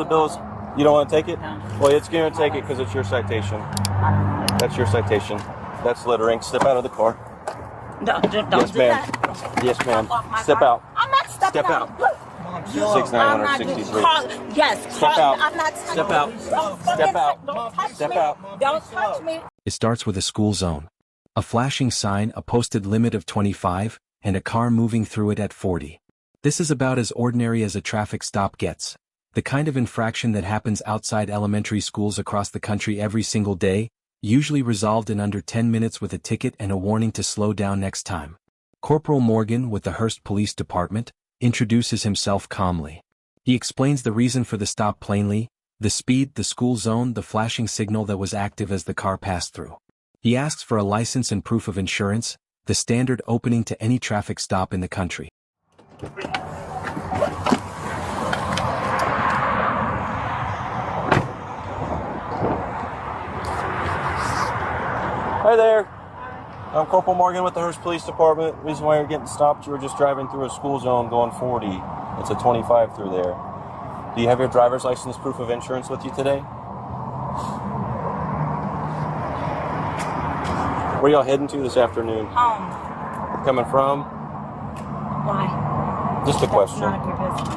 The bill is, you don't want to take it? No. Well, it's going to take it because it's your citation. That's your citation. That's littering. Step out of the car. Don't Yes, do ma'am. that. Yes, ma'am. Off my Step car. out. I'm not stepping Step out. 6,963. Yes. Step out. I'm not. Step out. Step out. Don't touch Step me. out. Don't touch me. It starts with a school zone. A flashing sign, a posted limit of 25, and a car moving through it at 40. This is about as ordinary as a traffic stop gets. The kind of infraction that happens outside elementary schools across the country every single day, usually resolved in under 10 minutes with a ticket and a warning to slow down next time. Corporal Morgan with the Hearst Police Department introduces himself calmly. He explains the reason for the stop plainly: the speed, the school zone, the flashing signal that was active as the car passed through. He asks for a license and proof of insurance, the standard opening to any traffic stop in the country. Hi there. I'm Corporal Morgan with the Hearst Police Department. The reason why you're getting stopped, you were just driving through a school zone going 40. It's a 25 through there. Do you have your driver's license, proof of insurance with you today? Where y'all heading to this afternoon? Home. Coming from? Why? Just a question. It's none of your business.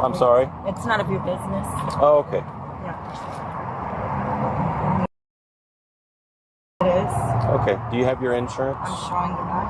I'm sorry? It's none of your business. Oh, okay. Yeah. It is. Okay. Do you have your insurance? I'm showing you that.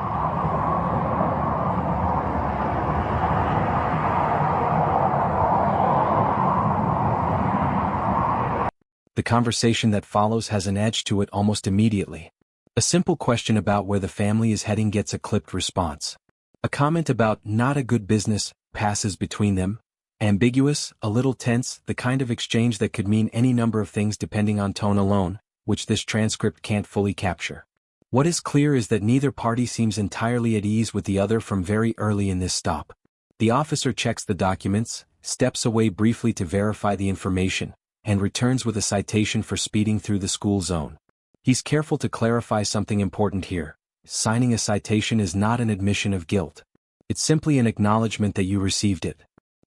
The conversation that follows has an edge to it almost immediately. A simple question about where the family is heading gets a clipped response. A comment about not a good business passes between them. Ambiguous, a little tense, the kind of exchange that could mean any number of things depending on tone alone, which this transcript can't fully capture. What is clear is that neither party seems entirely at ease with the other from very early in this stop. The officer checks the documents, steps away briefly to verify the information, and returns with a citation for speeding through the school zone. He's careful to clarify something important here. Signing a citation is not an admission of guilt. It's simply an acknowledgement that you received it.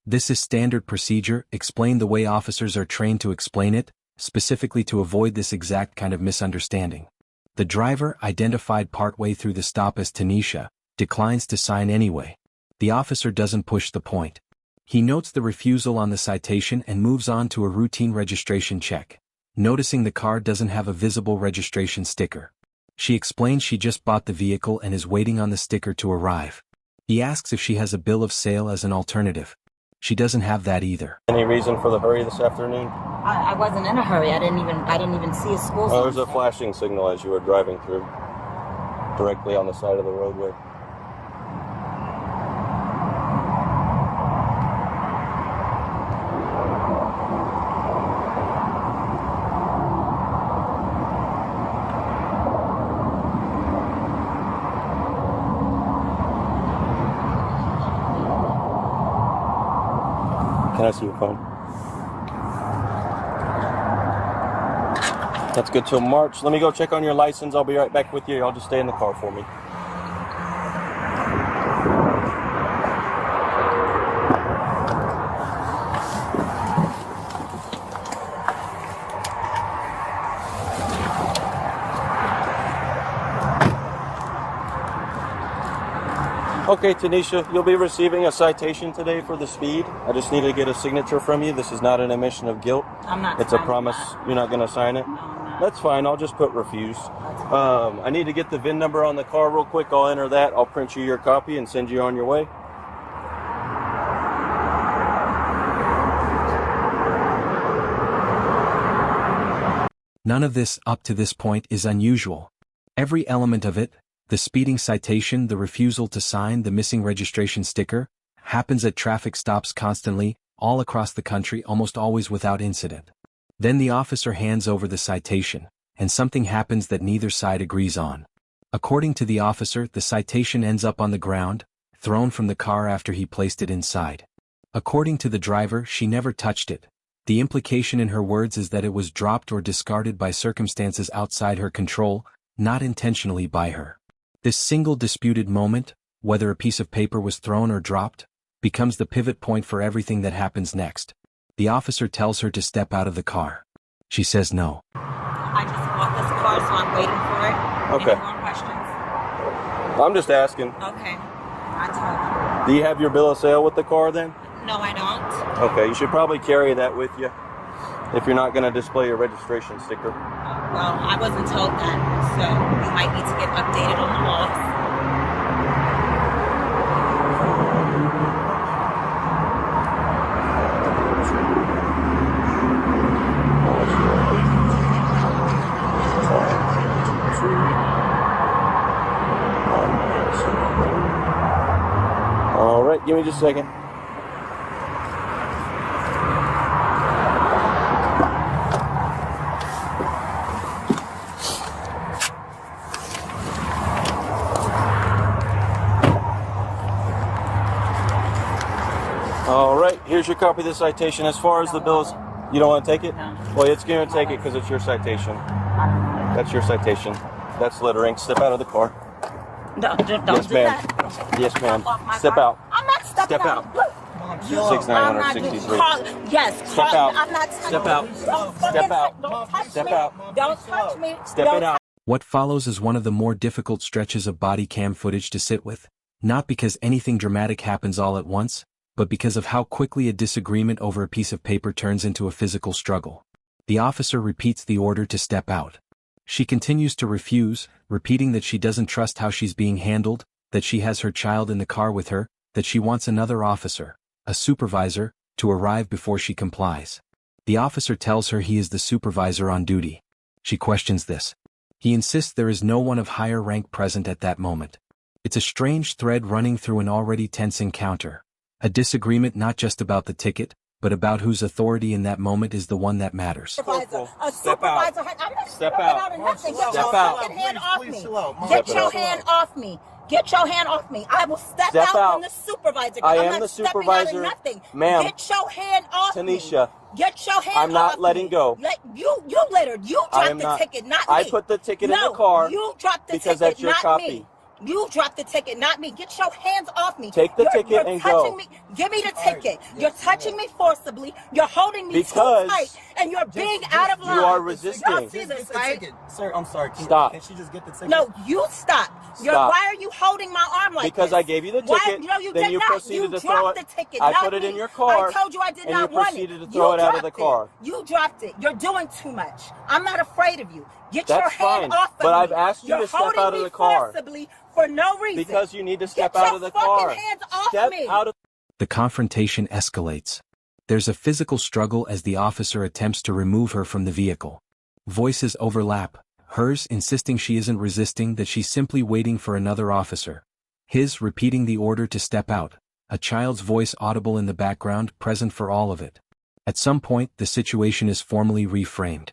This is standard procedure, explained the way officers are trained to explain it, specifically to avoid this exact kind of misunderstanding. The driver, identified partway through the stop as Tanisha, declines to sign anyway. The officer doesn't push the point. He notes the refusal on the citation and moves on to a routine registration check, noticing the car doesn't have a visible registration sticker. She explains she just bought the vehicle and is waiting on the sticker to arrive. He asks if she has a bill of sale as an alternative. She doesn't have that either. Any reason for the hurry this afternoon? I wasn't in a hurry. I didn't even see a school zone. Oh, there's a flashing signal as you were driving through, directly on the side of the roadway. Can I see your phone? That's good till March. Let me go check on your license. I'll be right back with you. Y'all just stay in the car for me. Okay, Tanisha, you'll be receiving a citation today for the speed. I just need to get a signature from you. This is not an admission of guilt. I'm not. It's a promise. You're not going to sign it? No, I'm not. That's fine. I'll just put refuse. I need to get the VIN number on the car real quick. I'll enter that. I'll print you your copy and send you on your way. None of this, up to this point, is unusual. Every element of it, the speeding citation, the refusal to sign, the missing registration sticker, happens at traffic stops constantly, all across the country, almost always without incident. Then the officer hands over the citation, and something happens that neither side agrees on. According to the officer, the citation ends up on the ground, thrown from the car after he placed it inside. According to the driver, she never touched it. The implication in her words is that it was dropped or discarded by circumstances outside her control, not intentionally by her. This single disputed moment, whether a piece of paper was thrown or dropped, becomes the pivot point for everything that happens next. The officer tells her to step out of the car. She says no. I just bought this car, so I'm waiting for it. Okay. Any more questions? I'm just asking. Okay. I told Do you have your bill of sale with the car then? you. No, I don't. Okay, you should probably carry that with you if you're not going to display your registration sticker. Well, I wasn't told that, so you might need to get updated on the laws. All right, give me just a second. All right, here's your copy of the citation. As far as the bills, you don't want to take it? No. Well, it's going to take it because it's your citation. That's your citation. That's littering. Step out of the car. Don't Yes, do ma'am. that. Yes, ma'am. Off my Step car. out. I'm not stepping Step out. I'm not 6963. Yes. Step out. I'm not Step out. Don't Step fucking out. Don't touch Step me. out. Don't touch me. Step Don't it out. What follows is one of the more difficult stretches of body cam footage to sit with, not because anything dramatic happens all at once, but because of how quickly a disagreement over a piece of paper turns into a physical struggle. The officer repeats the order to step out. She continues to refuse, repeating that she doesn't trust how she's being handled, that she has her child in the car with her, that she wants another officer, a supervisor, to arrive before she complies. The officer tells her he is the supervisor on duty. She questions this. He insists there is no one of higher rank present at that moment. It's a strange thread running through an already tense encounter. A disagreement not just about the ticket, but about whose authority in that moment is the one that matters. A Step out. supervisor. I'm not Step stepping out. of nothing. Get Step your out. fucking hand off me. Step Get your out. hand off me. Get your hand off me. I will step Step out out. when the supervisor. I I'm am not the stepping supervisor. out of nothing. Ma'am. Get your hand off me. Tanisha. Get your hand I'm not off letting me. go. You littered. You I dropped am the not. ticket, not me. I put the ticket in the car you dropped the because ticket, that's your not copy. me. You dropped the ticket, not me. Get your hands off me. Take the ticket you're and touching go. Me. Give me the ticket. You're touching me forcibly. You're holding me Because too tight, and you're being out of line. you are resisting. Y'all see this, right? Sir, I'm sorry. Stop. Can she just get the ticket? No, you stop. Stop. Why are you holding my arm like Because this? I gave you the Why? ticket, No, you then did you not. proceeded You to throw dropped it. the ticket. I not put it me. in your car, I told you I did and not you want it. proceeded to throw it out of the dropped car. You dropped it. You're doing too much. I'm not afraid of you. Get That's your hand fine, off of but me. I've asked you You're to step holding out of me the car. forcibly for no reason. Because you need to step Get out your of the fucking car. hands off Step me. out of. The confrontation escalates. There's a physical struggle as the officer attempts to remove her from the vehicle. Voices overlap, hers insisting she isn't resisting, that she's simply waiting for another officer. His repeating the order to step out, a child's voice audible in the background, present for all of it. At some point, the situation is formally reframed.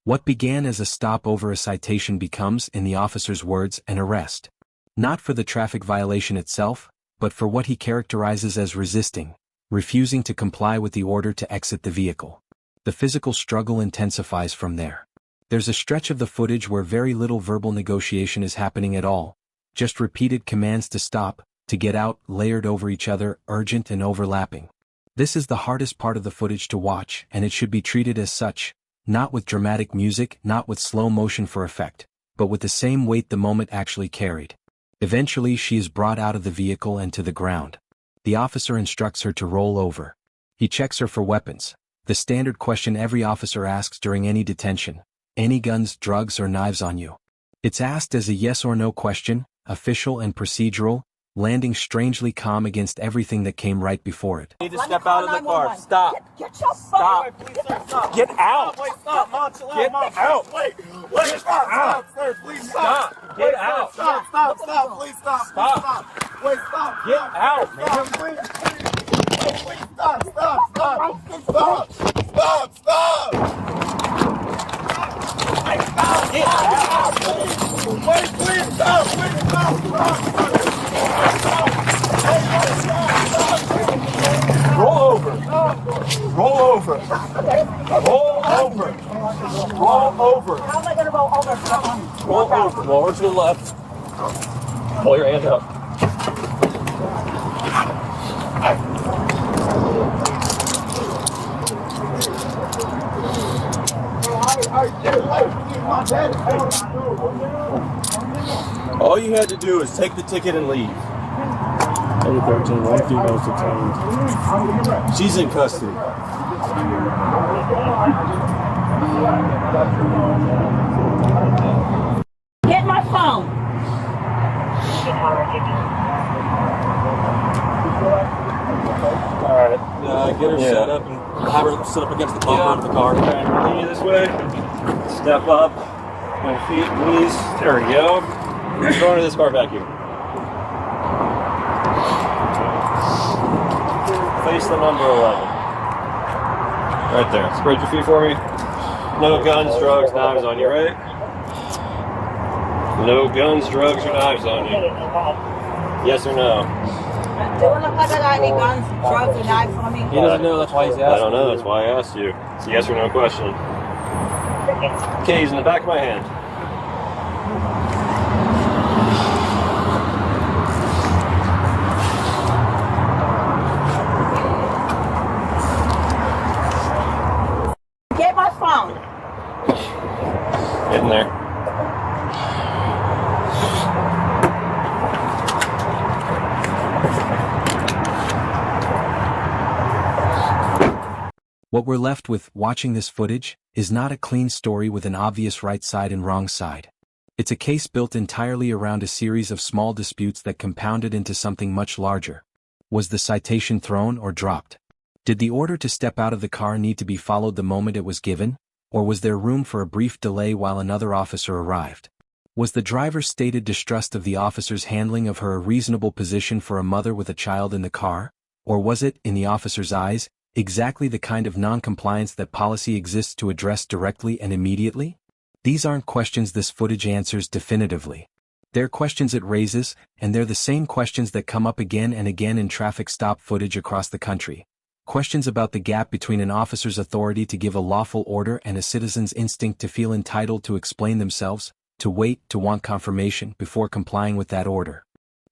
What began as a stop over a citation becomes, in the officer's words, an arrest. Not for the traffic violation itself, but for what he characterizes as resisting, refusing to comply with the order to exit the vehicle. The physical struggle intensifies from there. There's a stretch of the footage where very little verbal negotiation is happening at all, just repeated commands to stop, to get out, layered over each other, urgent and overlapping. This is the hardest part of the footage to watch, and it should be treated as such, not with dramatic music, not with slow motion for effect, but with the same weight the moment actually carried. Eventually she is brought out of the vehicle and to the ground. The officer instructs her to roll over. He checks her for weapons, the standard question every officer asks during any detention. Any guns, drugs, or knives on you? It's asked as a yes or no question, official and procedural, landing strangely calm against everything that came right before it. You need to step out of the car. Stop. Get your Stop. Please, sir, stop. Get out. Wait, stop. Mom, chill out. Get Mom, out. Wait, stop, sir. Please stop. Stop. Get out. Stop. Please stop. Stop. Wait, stop. Get out, man. Please stop. Get out. Wait, please stop. Roll over. Roll over. Roll over. Roll over. How am I going to roll over? Roll over. Roll over to the left. Pull your hand up. All you had to do is take the ticket and leave. 813, one female detained. She's in custody. Get my phone. Alright. Get her set up and have her sit up against the bumper of the car. Okay, lean you this way. Step up. My feet, knees. There we go. Throw her in this car back here. Face the number 11. Right there. Spread your feet for me. No guns, drugs, knives on you, right? No guns, drugs, or knives on you. Yes or no? Do you look like I got any guns, drugs, or knives on me? He doesn't know, that's why he's asking. I don't know, that's why I asked you. It's a yes or no question. Keys in the back of my hand. Get my phone. Get in there. What we're left with, watching this footage, is not a clean story with an obvious right side and wrong side. It's a case built entirely around a series of small disputes that compounded into something much larger. Was the citation thrown or dropped? Did the order to step out of the car need to be followed the moment it was given? Or was there room for a brief delay while another officer arrived? Was the driver's stated distrust of the officer's handling of her a reasonable position for a mother with a child in the car? Or was it, in the officer's eyes, exactly the kind of non-compliance that policy exists to address directly and immediately? These aren't questions this footage answers definitively. They're questions it raises, and they're the same questions that come up again and again in traffic stop footage across the country. Questions about the gap between an officer's authority to give a lawful order and a citizen's instinct to feel entitled to explain themselves, to wait, to want confirmation before complying with that order.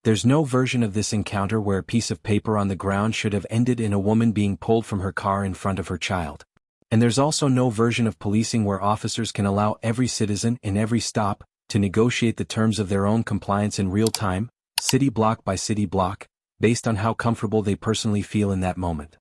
There's no version of this encounter where a piece of paper on the ground should have ended in a woman being pulled from her car in front of her child. And there's also no version of policing where officers can allow every citizen in every stop to negotiate the terms of their own compliance in real time, city block by city block, based on how comfortable they personally feel in that moment.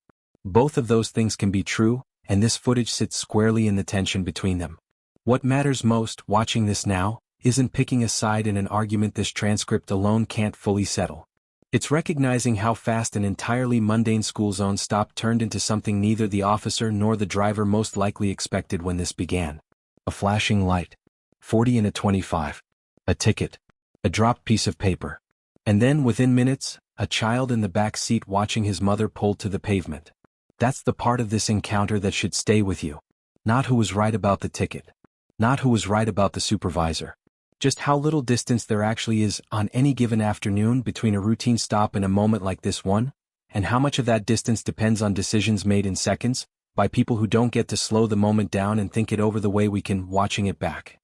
Both of those things can be true, and this footage sits squarely in the tension between them. What matters most, watching this now, isn't picking a side in an argument this transcript alone can't fully settle. It's recognizing how fast an entirely mundane school zone stop turned into something neither the officer nor the driver most likely expected when this began. A flashing light. 40 and a 25. A ticket. A dropped piece of paper. And then, within minutes, a child in the back seat watching his mother pulled to the pavement. That's the part of this encounter that should stay with you. Not who was right about the ticket. Not who was right about the supervisor. Just how little distance there actually is on any given afternoon between a routine stop and a moment like this one, and how much of that distance depends on decisions made in seconds, by people who don't get to slow the moment down and think it over the way we can watching it back.